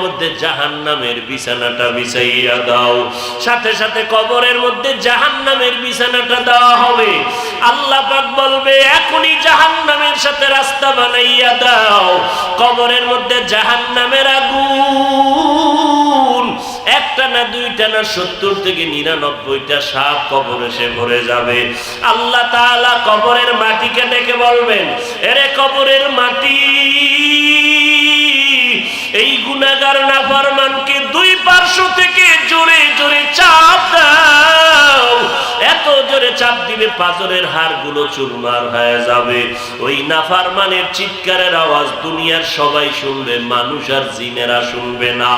মধ্যে জাহান্নামের বিছানাটা বিছাইয়া দাও। সাথে সাথে কবরের মধ্যে জাহান্নামের বিছানাটা দেওয়া হবে। আল্লাহ পাক বলবে এখনই জাহান্নামের সাথে রাস্তা বানাইয়া দাও। কবরের মধ্যে জাহান্নামের আগুন একটা না দুইটা না 70 থেকে 99টা সাপ কবর এসে ভরে যাবে। আল্লাহ তাআলা কবরের মাটিকে ডেকে বলবেন, এরে কবরের মাটি, এই গুনাহগার নাফরমানকে দুই পার্শ্ব থেকে জোরে জোরে চাপ দাও। এত জোরে চাপ দিবে পাঁজরের হাড়গুলো চুরমার হয়ে যাবে। ওই নাফরমানের চিৎকারের আওয়াজ দুনিয়ার সবাই শুনবে, মানুষ আর জিনেরা শুনবে না।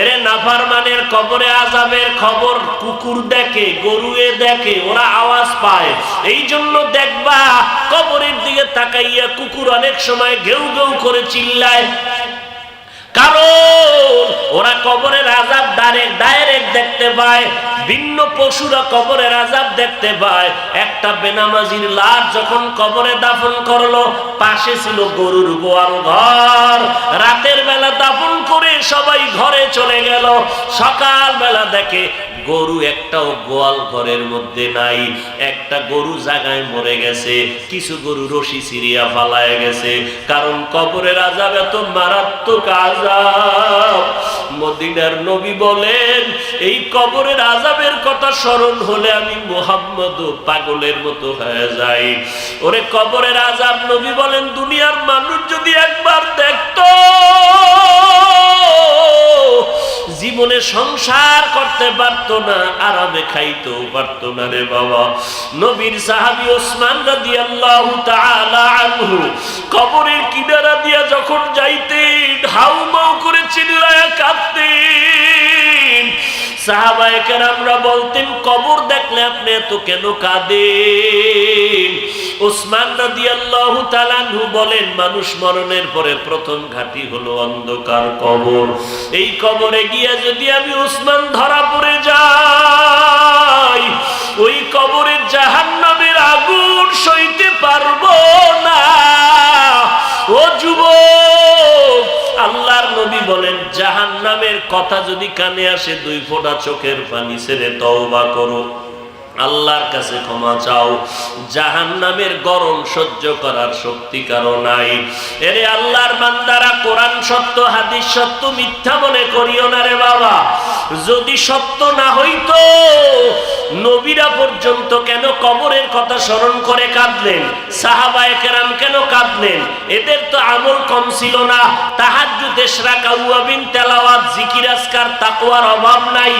এরে নাফরমানের কবরে আযাবের খবর কুকুর দেখে, গরুয়ে দেখে, ওরা আওয়াজ পায়। এই জন্য দেখবা কবরের দিকে তাকাইয়া কুকুর অনেক সময় ঘেউ ঘেউ করে চিল্লায়, কারণ ওরা কবরের আযাব ডাইরেক্ট দেখতে পায়। ভিন্ন পশুরা কবরের আযাব দেখতে পায়। একটা বেনামাজির লাশ যখন কবরে দাফন করলো, পাশে ছিল গরুর গোয়াল ঘর। রাতের বেলা দাফন করে সবাই ঘরে চলে গেল। সকাল বেলা দেখে গরু একটাও গোয়াল ঘরের মধ্যে নাই। একটা গরু জায়গায় মরে গেছে, কিছু গরু রশি ছিঁড়িয়া ফালায় গেছে। কারণ কবরের আযাব এত মারাত্মক আযাব। মদিনার নবী বলেন, এই কবরের আযাবের কথা স্মরণ হলে আমি মুহাম্মদ পাগলের মতো হয়ে যাই। ওরে কবরের আযাব, নবী বলেন দুনিয়ার মানুষ যদি একবার দেখতো, জীবনে সংসার করতে পারতো না, আরামে খাইতেও পারতো না রে বাবা। নবীর সাহাবী ওসমান রাদিয়াল্লাহু তাআলা আনহু কবরের কিনারা দিয়া যখন যাইতেন, হাউমাউ করে চিল্লায়া কাঁদতেন। সাহাবায়ে কেরামরা বলতেন, কবর দেখলে আপনি এত কেন কাঁদেন? ওসমান রাদিয়াল্লাহু তাআলা আনহু বলেন, মানুষ মরণের পরে প্রথম ঘাঁটি হলো অন্ধকার কবর। এই কবরে গিয়া যদি আমি ওসমান ধরা পড়ে যাই, ওই কবরে জাহান্নামের আগুন সইতে পারবো না। ও যুবক, আল্লাহর নবী বলেন, জাহান্নামের কথা যদি কানে আসে, 2 ফোঁটা চোখের পানি ছেড়ে তওবা করো, আল্লাহর কাছে ক্ষমা চাও। জাহান্নামের গরম সহ্য করার শক্তি কারো নাই। এরে আল্লাহর বান্দারা, কোরআন সত্য, হাদিস সত্য, মিথ্যা মনে করিও না রে বাবা। যদি সত্য না হইতো, নবীরা পর্যন্ত কেন কবরের কথা স্মরণ করে কাঁদলেন? সাহাবায়ে কেরাম কেন কাঁদলেন? এদের তো আমল কম ছিল না। তাহাজ্জুদ, ইশরাক, আওয়াবিন, তেলাওয়াত, জিকির, আজকার, তাকওয়ার অভাব নাই।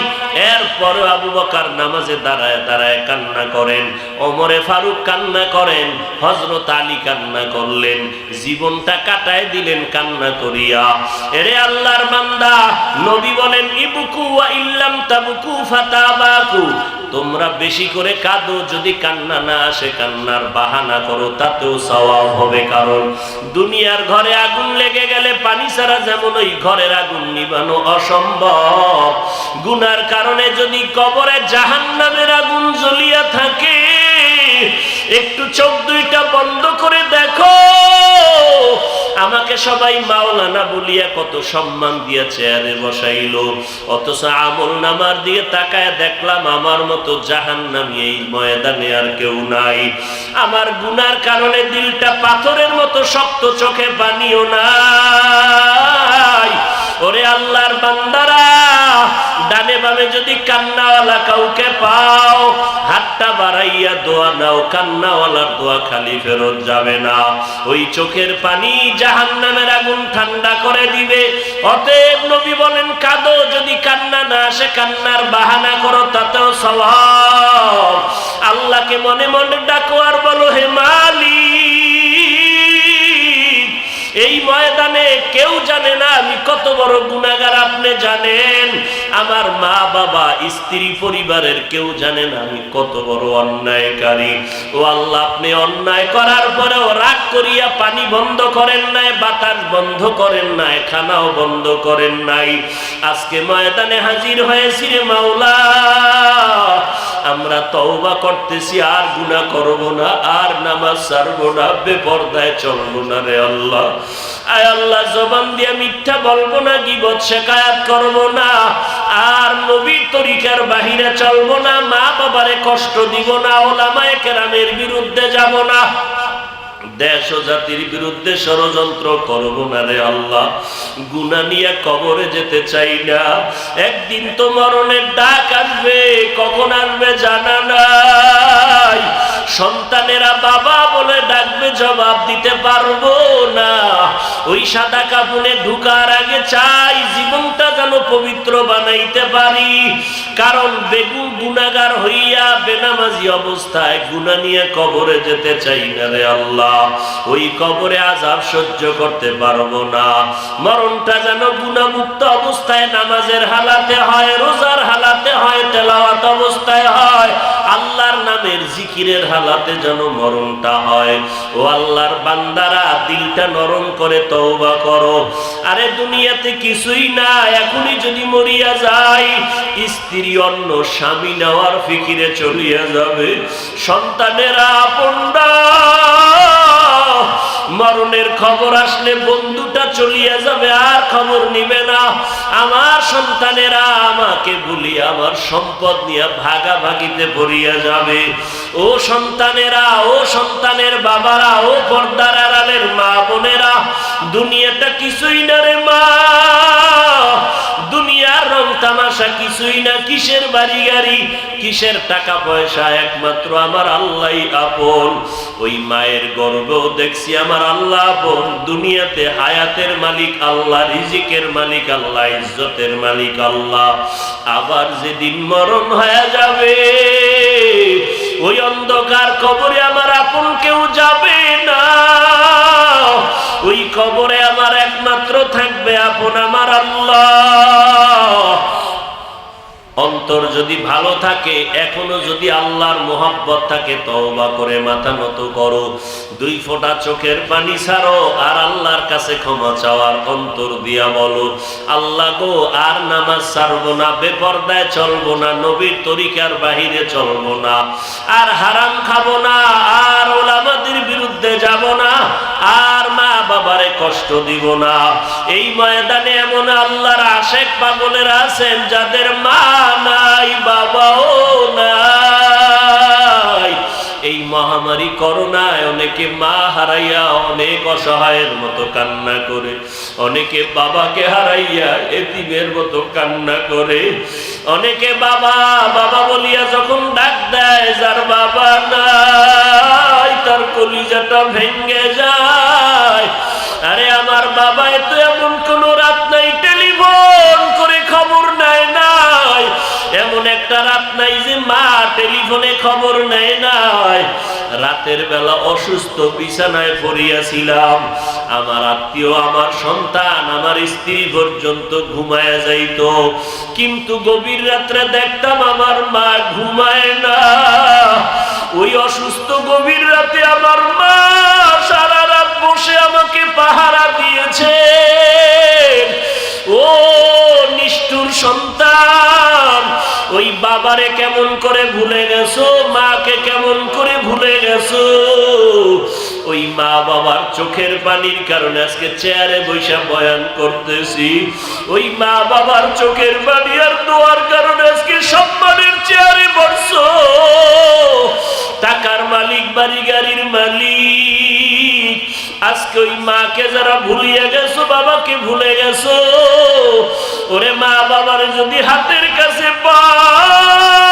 এরপরে আবু বকর নামাজে দাঁড়ায় দাঁড়ায় কান্না করেন, ওমরে ফারুক কান্না করেন, হযরত আলী কান্না করলেন, জীবনটা কাটায় দিলেন কান্না করিয়া। এরে আল্লাহর বান্দা, নবী বলেন, ইবকু ওয়া ইল্লাম তাবকু ফাতাবাকু। তোমরা বেশি করে কাঁদো, যদি কান্না না আসে কান্নার বাহানা করো, তাতেও সওয়াব হবে। কারণ দুনিয়ার ঘরে আগুন লেগে গেলে পানি ছাড়া যেমন ওই ঘরের আগুন নিভানো অসম্ভব, গুনার কারণে যদি কবরে জাহান্নামের আগুন জ্বলিয়া থাকে, একটু চোখ দুইটা বন্ধ করে দেখো। আমাকে সবাই মাওলানা বলিয়া কত সম্মান দিয়ে চেয়ারে বসাইলো, অথচ আমল নামার দিয়ে তাকায় দেখলাম আমার মতো জাহান্নামী এই ময়দানে আর কেউ নাই। আমার গুনার কারণে দিলটা পাথরের মতো শক্ত, চোখে পানিও নাই। ওরে আল্লাহর বান্দারা, ডানে বামে যদি কান্নাওয়ালা কাউকে পাও, হাতটা বাড়াইয়া দোয়া নাও। কান্নাওয়ালার দোয়া খালি ফেরত যাবে না। ওই চোখের পানি জাহান্নামের আগুন ঠান্ডা করে দিবে। অতএব নবী বলেন, কাঁদো, যদি কান্না না আসে কান্নার বাহানা করো, তাতেও সওয়াব। আল্লাহকে মনে মনে ডাকো আর বলো, হে মালিক, এই ময়দানে কেউ জানে না আমি কত বড় গুনাহগার, আপনি জানেন। আমার মা বাবা, স্ত্রী, পরিবারের কেউ জানে না আমি কত বড় অন্যায়কারী। ও আল্লাহ, আপনি অন্যায় করার পরেও রাগ করিয়া পানি বন্ধ করেন নাই, বাতাস বন্ধ করেন নাই, খানাও বন্ধ করেন নাই। আজকে ময়দানে হাজির হয়েছি রে মাওলা, আমরা তওবা করতেছি, আর গুনাহ করব না, আর নামাজ ছাড়বো না, বেপরদায় চলবো না রে আল্লাহ। আয় আল্লাহ জবান দিয়ে মিথ্যা বলবো না, গীবত শিকায়াত করব না, আর নবীর তরিকার বাহিরে চলবো না, মা বাবারে কষ্ট দিব না, ওলামায়ে কেরামের বিরুদ্ধে যাব না, দেশ ও জাতির বিরুদ্ধে ষড়যন্ত্র করব না রে আল্লাহ। গুনাহ নিয়ে কবরে যেতে চাই না। একদিন তো মরণের ডাক আসবে, কখন আসবে জানা নাই। সন্তানেরা বাবা বলে ডাকবে, জবাব দিতে পারবো না। ওই সাদা কাফনে ঢুকার আগে চাই জীবনটা যেন পবিত্র বানাইতে পারি, কারণ বেগুন গুনাহগার হইয়া বেনামাজি অবস্থায় গুনাহ নিয়ে কবরে যেতে চাই না রে আল্লাহ। ওই কবরে আযাব সহ্য করতে পারবো না। মরণটা যেন গুনাহমুক্ত অবস্থায় নামাজের হালাতে হয়, রোজার হালাতে হয়, তেলাওয়াত অবস্থায় হয়, আল্লাহর নামের জিকিরের হালাতে যেন মরণটা হয়। ও আল্লাহর বান্দারা, দিলটা নরম করে তওবা করো। আরে দুনিয়াতে কিছুই না, এখনই যদি মরিয়া যায়, স্ত্রী অন্য স্বামী নেওয়ার ফিকিরে চলিয়া যাবে, সন্তানেরা আপনরা মরণের খবর আসলে বন্ধুটা চলিয়া যাবে, আর খবর নিবে না। আমার সন্তানেরা আমাকে ভুলি আমার সম্পদ নিয়ে ভাগাভাগিতে পড়িয়া যাবে। ও সন্তানেরা, ও সন্তানের বাবারা, ও পর্দার আড়ালের মা বোনেরা, দুনিয়াটা কিছুই না রে মা, দুনিয়ার রং তামাশা কিছুই না, কিসের বাড়ি গাড়ি, কিসের টাকা পয়সা, একমাত্র আমার আল্লাহই আপন। ওই মায়ের গর্ভেও দেখছি আমার আল্লাহ আপন। দুনিয়াতে হায়াতের মালিক আল্লাহ, রিজিকের মালিক আল্লাহ, ইজ্জতের মালিক আল্লাহ। আবার যেদিন মরণ হয়ে যাবে, ওই অন্ধকার কবরে আমার আপন কেউ যাবে না। ওই কবরে আমার একমাত্র থাকবে আপন আমার আল্লাহ। অন্তর যদি ভালো থাকে, এখনো যদি আল্লাহর মোহাব্বত থাকে, তওবা করে মাথা নত করো, 2 ফোঁটা চোখের পানি ছাড়ো, আর আল্লাহর কাছে ক্ষমা চাওয়ার অন্তর দিয়া বলো, আল্লাহ গো, আর নামাজ ছাড়বো না, বেপরদায় চলবো না, নবীর তরিকার বাহিরে চলবো না, আর হারাম খাবো না, আর ওলামাদের বিরুদ্ধে যাব না, আর মা বাবারে কষ্ট দিব না। এই ময়দানে এমন আল্লাহর আশেক পাগলেরা আছেন যাদের মা নাই, বাবাও নাই। এই মহামারী করোনায় অনেকে মা হারাইয়া অনেক অসহায়ের মতো কান্না করে, অনেকে বাবাকে হারাইয়া এতিমের মতো কান্না করে, অনেকে বাবা বাবা বলিয়া যখন ডাক দেয়, যার বাবা নাই তার কলিজাটা ভেঙে যায়। আরে আমার বাবা তো এমন কোন রাত নাই টেলিফোন করে খবর নেয় নাই, এমন একটা রাত নাই যে মা টেলিফোনে খবর নেয় নাই। রাতের বেলা অসুস্থ বিছানায় পড়িয়াছিলাম, আমার আত্মীয়, আমার সন্তান, আমার স্ত্রী পর্যন্ত ঘুমায় যাইত, কিন্তু গভীর রাত্রে দেখতাম আমার মা ঘুমায় না। ওই অসুস্থ গভীর রাতে আমার মা সারা রাত বসে আমাকে পাহারা দিয়েছে। ও নিষ্ঠুর সন্তান, ওই বাবারে কেমন করে ভুলে গেছো, মাকে কেমন করে ভুলে গেছো। ওই মা বাবার চোখের পানির কারণে আজকে চেয়ারে বৈশা বয়ান করতেছি। ওই মা বাবার চোখের পানি আর দোয়ার কারণে আজকে সম্মানের চেয়ারে বসছো। টাকার মালিক, বাড়ি গাড়ির মালিক, আজকে ওই মাকে যারা ভুলিয়ে গেছো, বাবাকে ভুলে গেছো। ওরে মা বাবার যদি হাতের কাছে পাও,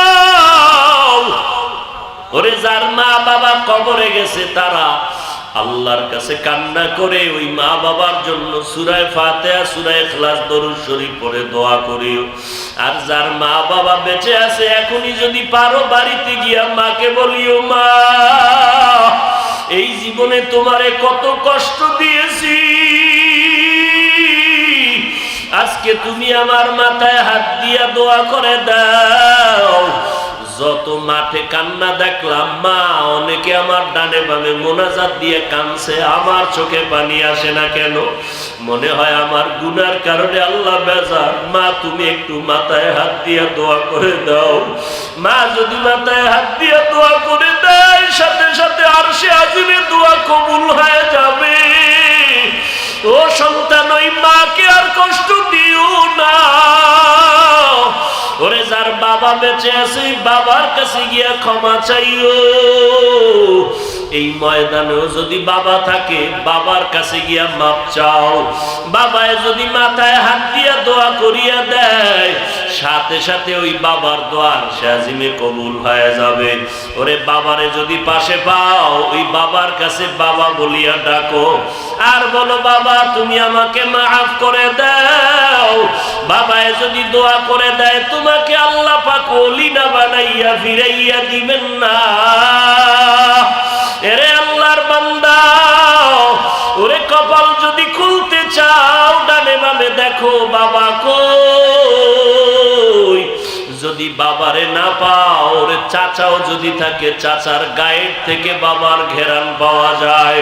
ওরে যার মা বাবা কবরে গেছে, তারা আল্লাহর কাছে কান্না করে ওই মা বাবার জন্য সূরা ফাতিহা, সূরা ইখলাস, দরুদ শরীফ পড়ে দোয়া করিও। আর যার মা বাবা বেঁচে আছে, এখনই যদি পারো বাড়িতে গিয়া মাকে বলিও, মা এই জীবনে তোমারে কত কষ্ট দিয়েছি, আজকে তুমি আমার মাথায় হাত দিয়া দোয়া করে দাও। যত মাঠে কান্না দেখলাম মা, অনেকে আমার ডানে বামে মোনাজাত দিয়ে কাঁদছে, আমার চোখে পানি আসে না কেন? মনে হয় আমার গুনার কারণে আল্লাহ বেজার। মা তুমি একটু মাথায় হাত দিয়া দোয়া করে দাও। মা যদি মাথায় হাত দিয়া দোয়া করে দেয়, সাথে সাথে আরশে আজিমে দোয়া কবুল হয়ে যাবে। ও সন্তান, ওই মাকে আর কষ্ট দিও না। ওরে যার বাবা বেঁচে আছে বাবার কাছে গিয়া ক্ষমা চাইও। এই ময়দানেও যদি বাবা থাকে বাবার কাছে গিয়া মাপ চাও। বাবায় যদি মাথায় হাত দিয়া দোয়া করিয়া দেয়, সাথে সাথে ওই বাবার দোয়া আরশে কবুল হয়ে যাবে। ওরে বাবারে যদি পাশে পাও, ওই বাবার কাছে বাবা বলিয়া ডাকো আর বলো, বাবা তুমি আমাকে মাফ করে দাও। বাবায় যদি দোয়া করে দেয়, তোমাকে আল্লাহ পাক ওলি না বানাইয়া ফিরাইয়া দিবেন না। এরে আল্লাহর বান্দা, ওরে কপাল যদি খুলতে চাও, ডানে বামে দেখো বাবা কই। যদি বাবারে না পাও, ওরে চাচাও যদি থাকে, চাচার গায়ের থেকে বাবার ঘেরান পাওয়া যায়,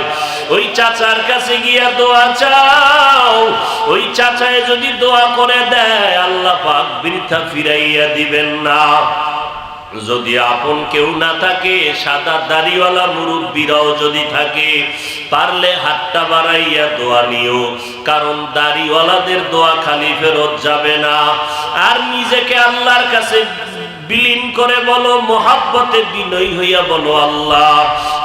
ওই চাচার কাছে গিয়া দোয়া চাও। ওই চাচায় যদি দোয়া করে দেয়, আল্লাহ পাক বৃথা ফিরাইয়া দিবেন না। যদি আপন কেউ না থাকে, সাদা দাড়িওয়ালা মুরব্বীরাও যদি থাকে, পারলে হাতটা বাড়াইয়া দোয়া নিও, কারণ দাড়িওয়ালাদের দোয়া খালি ফেরত যাবে না। আর নিজেকে আল্লাহর কাছে বিলীন করে বলো, মোহাব্বতে বিনয়ী হইয়া বলো, আল্লাহ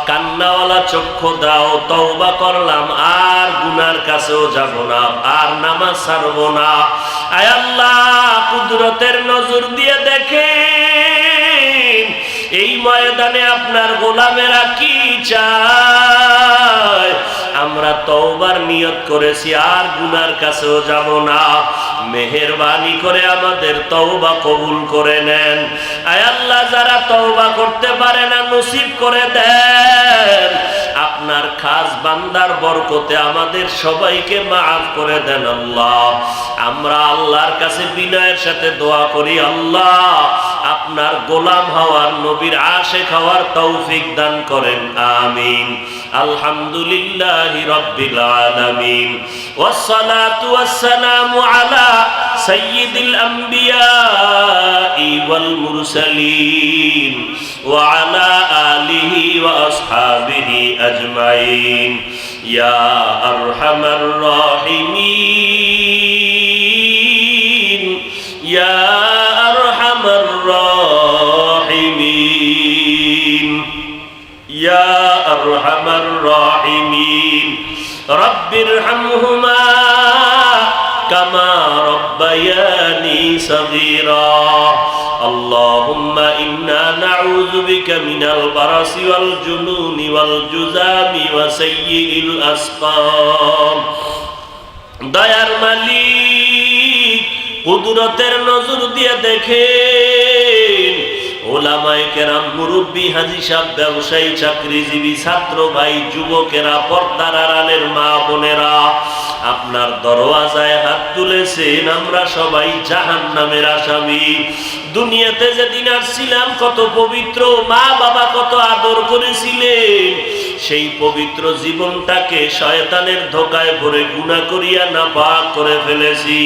কান্নাওয়ালা চক্ষু দাও, তওবা করলাম, আর গুনার কাছেও যাব না, আর নামাজ ছাড়ব না। আয় আল্লাহ, কুদরতের নজর দিয়ে দেখে এই ময়দানে আপনার গোলামেরা কি চায়। আমরা তওবার নিয়ত করেছি, আর গুনার কাছেও যাব না। মেহেরবানি করে আমাদের তওবা কবুল করে নেন। আয় আল্লাহ, যারা তওবা করতে পারে না, নসিব করে দেন। আপনার খাস বান্দার বরকতে আমাদের সবাইকে মাফ করে দেন আল্লাহ। আমরা আল্লাহর কাছে বিনয়ের সাথে দোয়া করি, আল্লাহ আপনার গোলাম হওয়ার, নবীর আশিক হওয়ার তৌফিক দান করেন, আমিন। আলহামদুলিল্লাহি রাব্বিল আলামিন, ওয়াসসালাতু ওয়াসসালামু আলা সাইয়্যিদিল আমবিয়াই ওয়াল মুরসালিন ওয়া আলা আলিহি ওয়া আসহাবিহি আজমাইন। ইয়া আরহামার রাহিমিন, ইয়া আরহামার রাহিমিন, ইয়া আরহামার রাহিমিন। রব্বিরহামহুমা কামা রব্বায়ানি সগীরা। আল্লাহুম্মা ইন্না নাউযু বিকা মিনাল বারাসি ওয়াল জুনুনি ওয়াল জুযামি ওয়া সাইয়্যিল আসকাম। দয়ার মালিক, কুদরতের নজর দিয়ে দেখেন ওলামায়ে কেরাম, মুরব্বী, হাজী সাহেব, ব্যবসায়ী, চাকরিজীবী, ছাত্র ভাই, যুবকেরা, পর্দার আড়ালের মা বোনেরা, আপনার দরওয়াজায় হাত তুলেছেন। আমরা সবাই জাহান্নামের আসামি। দুনিয়াতে যেদিন আসছিলাম কত পবিত্র, মা বাবা কত আদর করেছিলেন, সেই পবিত্র জীবনটাকে শয়তানের ধোকায় ভরে গুনাহ করিয়া নাপাক করে ফেলেছি।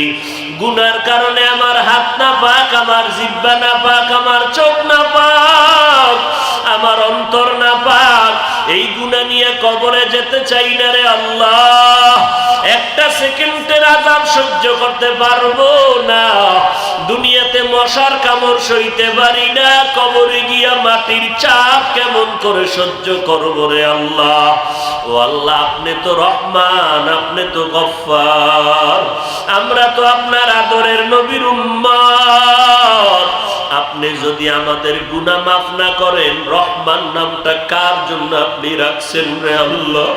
গুনার কারণে আমার হাত নাপাক, আমার জিহ্বা নাপাক, আমার চোখ নাপাক, আমার অন্তর নাপাক। এই গুনাহ নিয়ে কবরে যেতে চাই না রে আল্লাহ। একটা সেকেন্ডের আযাব সহ্য করতে পারবো না। দুনিয়াতে মশার কামড় সইতে পারি না, কবরে গিয়া মাটির চাপ কেমন করে সহ্য করবো রে আল্লাহ। ও আল্লাহ, আপনি তো রহমান, আপনি তো গফফার, আমরা তো আপনার আদরের নবীর উম্মত। আপনি যদি আমাদের গুনাহ মাফ না করেন, রহমান নামটা কার জন্য আপনি রাখছেন রে আল্লাহ?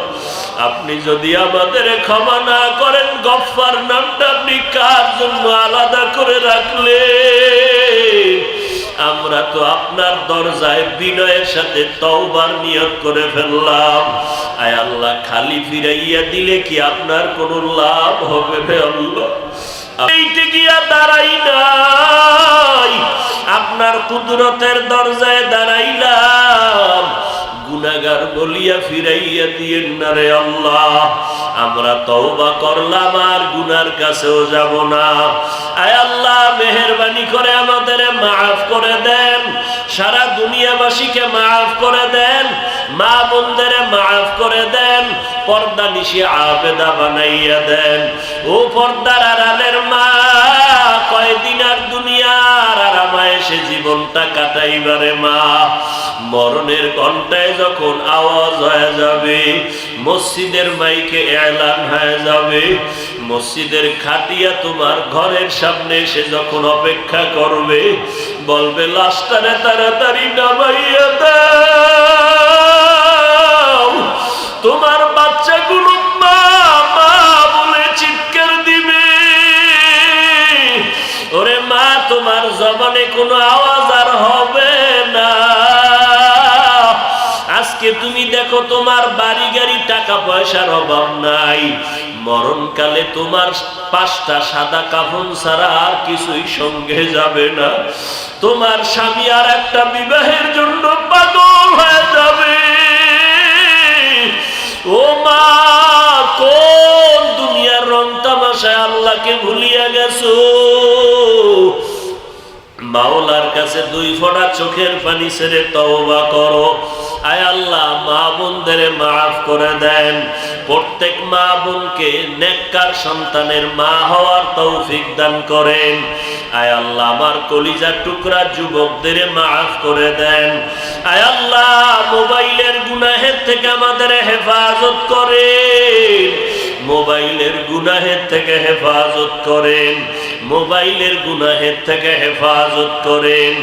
আপনি যদি আমাদের ক্ষমা না করেন, গফফার নামটা আপনি কার জন্য আলাদা করে রাখলেন? আমরা তো আপনার দরজায় বিনয়ের সাথে তওবার নিয়ত করে ফেললাম। আয় আল্লাহ, খালি ফিরাইয়া দিলে কি আপনার কোনো লাভ হবে রে আল্লাহ? এইটা গিয়া দাঁড়াই নাই, আপনার কুদরতের দরজায় দাঁড়াইলাম। গুনাহগার বলিয়া ফিরাইয়া দিয়েন না রে আল্লাহ। আমরা তওবা করলাম, আর গুনার কাছেও যাব না। আয় আল্লাহ, মেহেরবানি মেহরবানি করে আমাদের মাফ করে দেন, সারা দুনিয়াবাসীকে মাফ করে দেন, মা বোনদের মাফ করে দেন, পর্দা নিশি আবেদা বানাইয়া দেন। ও পর্দার আড়ালের মা, কয়দিন আর দুনিয়ার আরামায়েশে জীবনটা কাটাইবারে মা, মরণের ঘন্টায় যখন আওয়াজ হয়ে যাবে, মসজিদের মাইকে এলান হয়ে যাবে, মসজিদের খাটিয়া তোমার ঘরের সামনে এসে যখন অপেক্ষা করবে, বলবে লাশটারে তাড়াতাড়ি নামাইয়া দাও, তোমার বাচ্চাগুলো মা মা বলে চিৎকার দিবে। ওরে মা, তোমার জবানে কোনো আওয়াজ আর হবে না। আজকে তুমি দেখো তোমার বাড়ি গাড়ি টাকা পয়সার অভাব নাই, মরণকালে তোমার 5টা সাদা কাফন ছাড়া আর কিছুই সঙ্গে যাবে না। তোমার স্বামী আর একটা বিবাহের জন্য পাগল হয়ে যাবে। ও মা, কোন দুনিয়ার রং তামাশায় আল্লাহকে ভুলিয়া গেছো? মাওলার কাছে 2 ফোঁটা চোখের পানি ছেড়ে তওবা করো। আয় আল্লাহ, মা বোনদের মাফ করে দেন, প্রত্যেক মা বোনকে নেককার সন্তানের মা হওয়ার তৌফিক দান করেন। আয় আল্লাহ, আমার কলিজার টুকরা যুবকদের মাফ করে দেন। আয় আল্লাহ, মোবাইলের গুনাহের থেকে আমাদের হেফাজত করেন, মোবাইলের গুনাহের থেকে হেফাজত করেন, মোবাইলের গুনাহের থেকে হেফাজত করেন।